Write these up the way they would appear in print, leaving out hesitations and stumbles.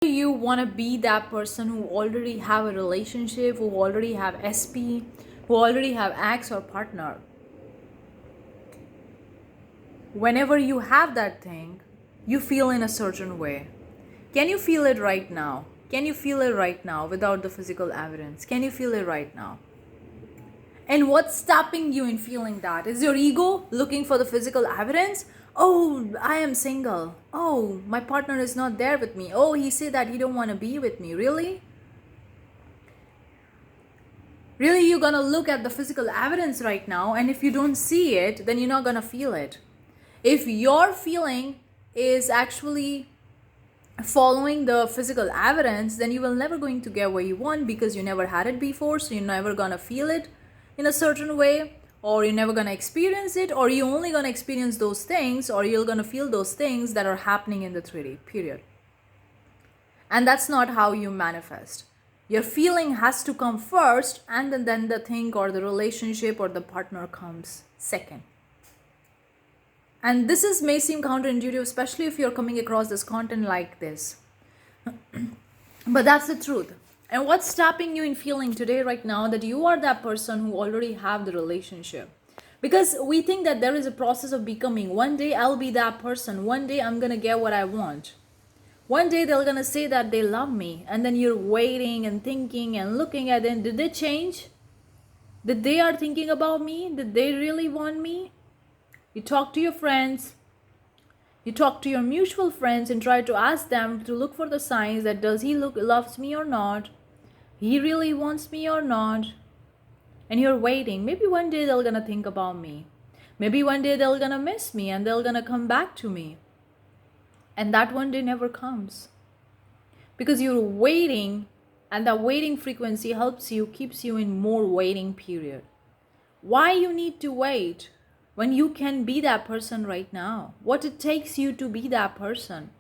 You want to be that person who already have a relationship, who already have SP, who already have ex or partner. Whenever you have that thing, you feel in a certain way. Can you feel it right now? Can you feel it right now without the physical evidence? Can you feel it right now? And what's stopping you in feeling that? Is your ego looking for the physical evidence? Oh, I am single. Oh, my partner is not there with me. Oh, he said that he don't want to be with me. Really? Really, you're gonna look at the physical evidence right now, and if you don't see it, then you're not gonna feel it. If your feeling is actually following the physical evidence, then you will never going to get what you want because you never had it before, so you're never gonna feel it in a certain way, or you're never gonna experience it, or you're only gonna experience those things, or you're gonna feel those things that are happening in the 3D period. And that's not how you manifest. Your feeling has to come first, and then the thing or the relationship or the partner comes second. And this may seem counterintuitive, especially if you're coming across this content like this. But that's the truth. And what's stopping you in feeling today, right now, that you are that person who already have the relationship? Because we think that there is a process of becoming. One day I'll be that person. One day I'm going to get what I want. One day they're going to say that they love me. And then you're waiting and thinking and looking at them. Did they change? Did they are thinking about me? Did they really want me? You talk to your friends. You talk to your mutual friends and try to ask them to look for the signs that does he loves me or not? He really wants me or not? And you're waiting. Maybe one day they're gonna think about me. Maybe one day they're gonna miss me and they're gonna come back to me. And that one day never comes. Because you're waiting, and that waiting frequency helps you, keeps you in more waiting period. Why you need to wait when you can be that person right now? What it takes you to be that person?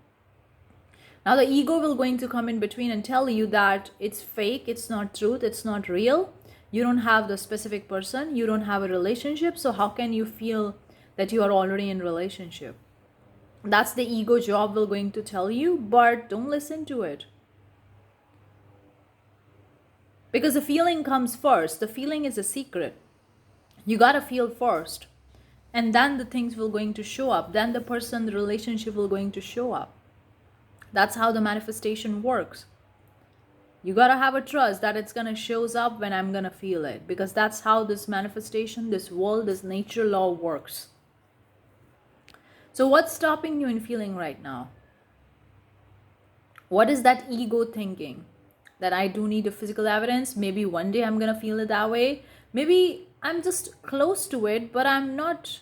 Now the ego will going to come in between and tell you that it's fake, it's not truth, it's not real. You don't have the specific person, you don't have a relationship, so how can you feel that you are already in relationship? That's the ego job will going to tell you, but don't listen to it. Because the feeling comes first. The feeling is a secret. You gotta feel first. And then the things will going to show up. Then the person, the relationship will going to show up. That's how the manifestation works. You gotta have a trust that it's gonna shows up when I'm gonna feel it. Because that's how this manifestation, this world, this nature law works. So what's stopping you in feeling right now? What is that ego thinking? That I do need a physical evidence. Maybe one day I'm gonna feel it that way. Maybe I'm just close to it, but I'm not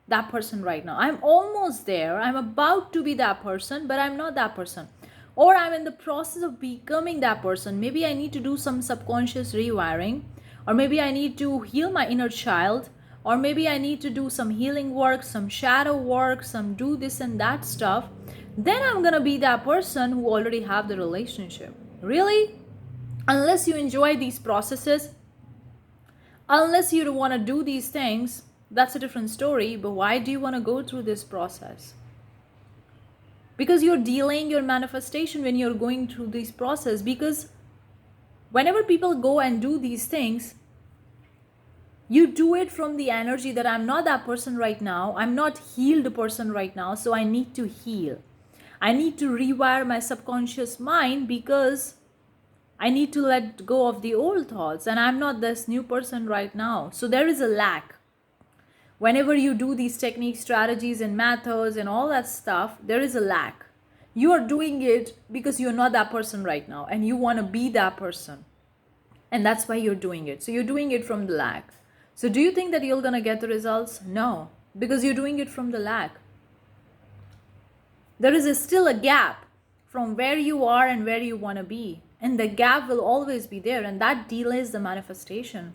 that person right now. I'm almost there. I'm about to be that person, but I'm not that person. Or I'm in the process of becoming that person. Maybe I need to do some subconscious rewiring, or maybe I need to heal my inner child, or maybe I need to do some healing work, some shadow work, some do this and that stuff. Then I'm gonna be that person who already have the relationship. Really? Unless you enjoy these processes, unless you want to do these things, that's a different story. But why do you want to go through this process? Because you're delaying your manifestation when you're going through this process. Because whenever people go and do these things, you do it from the energy that I'm not that person right now. I'm not healed person right now. So I need to heal. I need to rewire my subconscious mind because I need to let go of the old thoughts, and I'm not this new person right now. So there is a lack. Whenever you do these techniques, strategies, and methods and all that stuff, there is a lack. You are doing it because you're not that person right now, and you want to be that person. And that's why you're doing it. So you're doing it from the lack. So do you think that you're going to get the results? No, because you're doing it from the lack. There is still a gap from where you are and where you want to be. And the gap will always be there, and that delays the manifestation.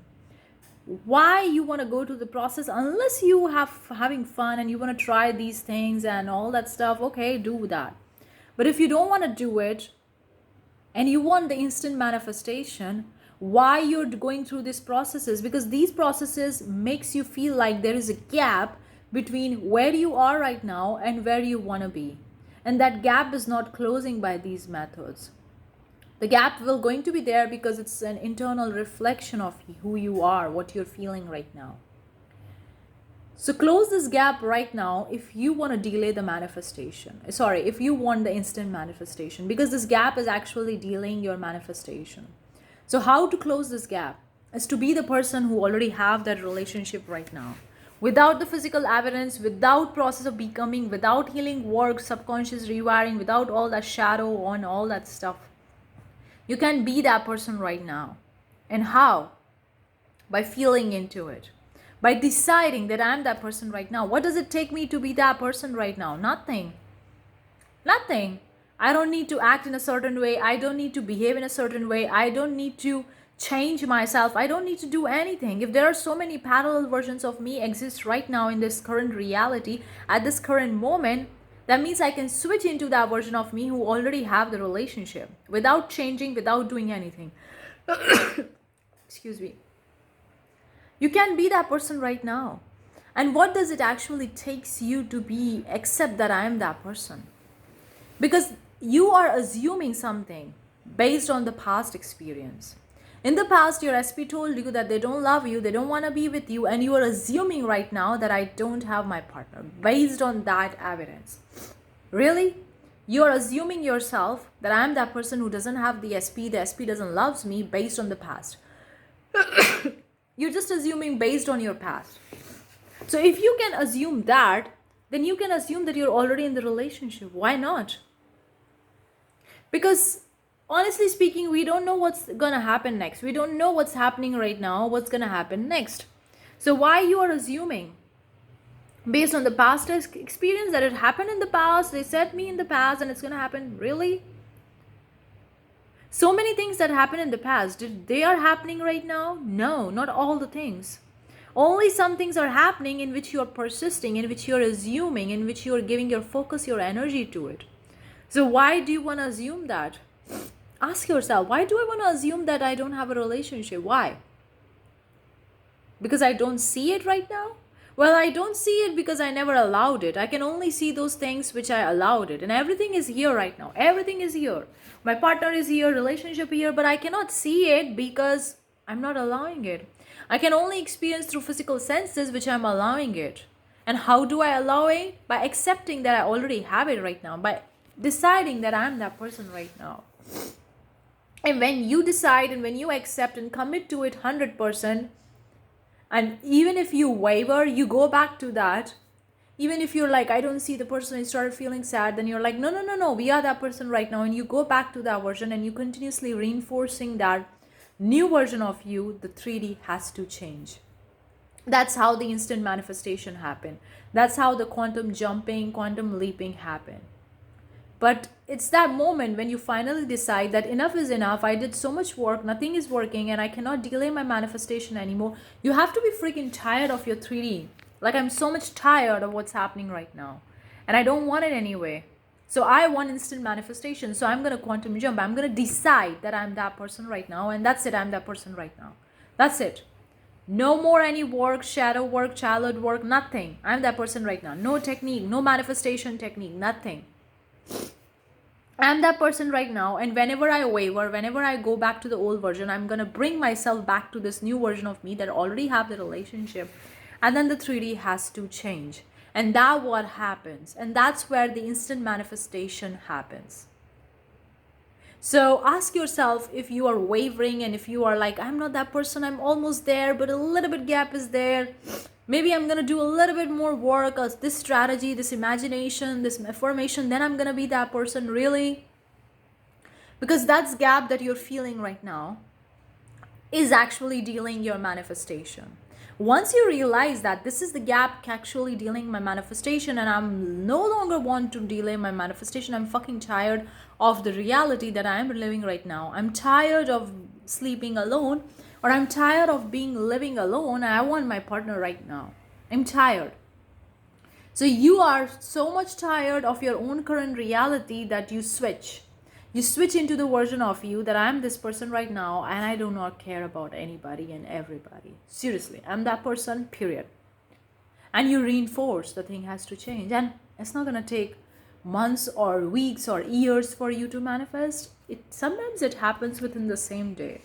Why you want to go to the process? Unless you having fun and you want to try these things and all that stuff, okay, do that. But if you don't want to do it and you want the instant manifestation, why you're going through these processes? Because these processes makes you feel like there is a gap between where you are right now and where you want to be. And that gap is not closing by these methods. The gap will going to be there because it's an internal reflection of who you are, what you're feeling right now. So close this gap right now if you want to delay the manifestation. Sorry, if you want the instant manifestation, because this gap is actually delaying your manifestation. So how to close this gap is to be the person who already have that relationship right now. Without the physical evidence, without process of becoming, without healing work, subconscious rewiring, without all that shadow on all that stuff. You can be that person right now. And how? By feeling into it. By deciding that I'm that person right now. What does it take me to be that person right now? Nothing. Nothing. I don't need to act in a certain way. I don't need to behave in a certain way. I don't need to change myself. I don't need to do anything. If there are so many parallel versions of me exist right now in this current reality, at this current moment, that means I can switch into that version of me who already have the relationship without changing, without doing anything. Excuse me. You can be that person right now. And what does it actually takes you to be, except that I am that person? Because you are assuming something based on the past experience. In the past, your SP told you that they don't love you, they don't want to be with you, and you are assuming right now that I don't have my partner based on that evidence. Really? You are assuming yourself that I am that person who doesn't have the SP doesn't love me based on the past. You're just assuming based on your past. So if you can assume that, then you can assume that you're already in the relationship. Why not? Because honestly speaking, we don't know what's gonna happen next. We don't know what's happening right now, what's gonna happen next. So why you are assuming based on the past experience that it happened in the past, they said me in the past, and it's gonna happen? Really? So many things that happened in the past, they are happening right now? No, not all the things. Only some things are happening in which you are persisting, in which you are assuming, in which you are giving your focus, your energy to it. So why do you want to assume that? Ask yourself, why do I want to assume that I don't have a relationship? Why? Because I don't see it right now? Well, I don't see it because I never allowed it. I can only see those things which I allowed it. And everything is here right now. Everything is here. My partner is here, relationship here, but I cannot see it because I'm not allowing it. I can only experience through physical senses which I'm allowing it. And how do I allow it? By accepting that I already have it right now. By deciding that I'm that person right now. And when you decide and when you accept and commit to it 100%, and even if you waver, you go back to that. Even if you're like, I don't see the person, you started feeling sad, then you're like, no, we are that person right now. And you go back to that version and you continuously reinforcing that new version of you, the 3D has to change. That's how the instant manifestation happened. That's how the quantum jumping, quantum leaping happened. But it's that moment when you finally decide that enough is enough. I did so much work, nothing is working, and I cannot delay my manifestation anymore. You have to be freaking tired of your 3D. Like, I'm so much tired of what's happening right now. And I don't want it anyway. So I want instant manifestation. So I'm going to quantum jump. I'm going to decide that I'm that person right now. And that's it. I'm that person right now. That's it. No more any work, shadow work, childhood work, nothing. I'm that person right now. No technique, no manifestation technique, nothing. I'm that person right now, and whenever I waver, whenever I go back to the old version, I'm going to bring myself back to this new version of me that already have the relationship, and then the 3D has to change. And that's what happens, and that's where the instant manifestation happens. So ask yourself if you are wavering and if you are like, I'm not that person, I'm almost there, but a little bit gap is there. Maybe I'm going to do a little bit more work, this strategy, this imagination, this affirmation, then I'm going to be that person. Really? Because that's gap that you're feeling right now is actually dealing your manifestation. Once you realize that this is the gap actually dealing my manifestation, and I'm no longer want to delay my manifestation, I'm fucking tired of the reality that I'm living right now. I'm tired of sleeping alone, or I'm tired of living alone. I want my partner right now. I'm tired. So you are so much tired of your own current reality that you switch. You switch into the version of you that I'm this person right now, and I do not care about anybody and everybody. Seriously, I'm that person, period. And you reinforce the thing has to change. And it's not going to take months or weeks or years for you to manifest. Sometimes it happens within the same day,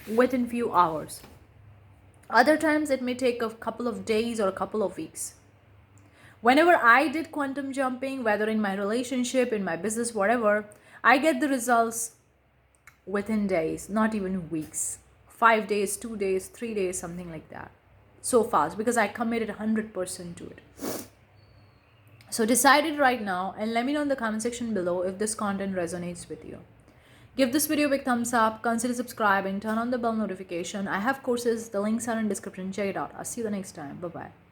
within few hours. Other times it may take a couple of days or a couple of weeks. Whenever I did quantum jumping, whether in my relationship, in my business, whatever, I get the results within days, not even weeks. 5 days, 2 days, 3 days, something like that. So fast, because I committed 100% to it. So decide it right now and let me know in the comment section below if this content resonates with you. Give this video a big thumbs up, consider subscribing, turn on the bell notification. I have courses, the links are in description. Check it out. I'll see you the next time. Bye bye.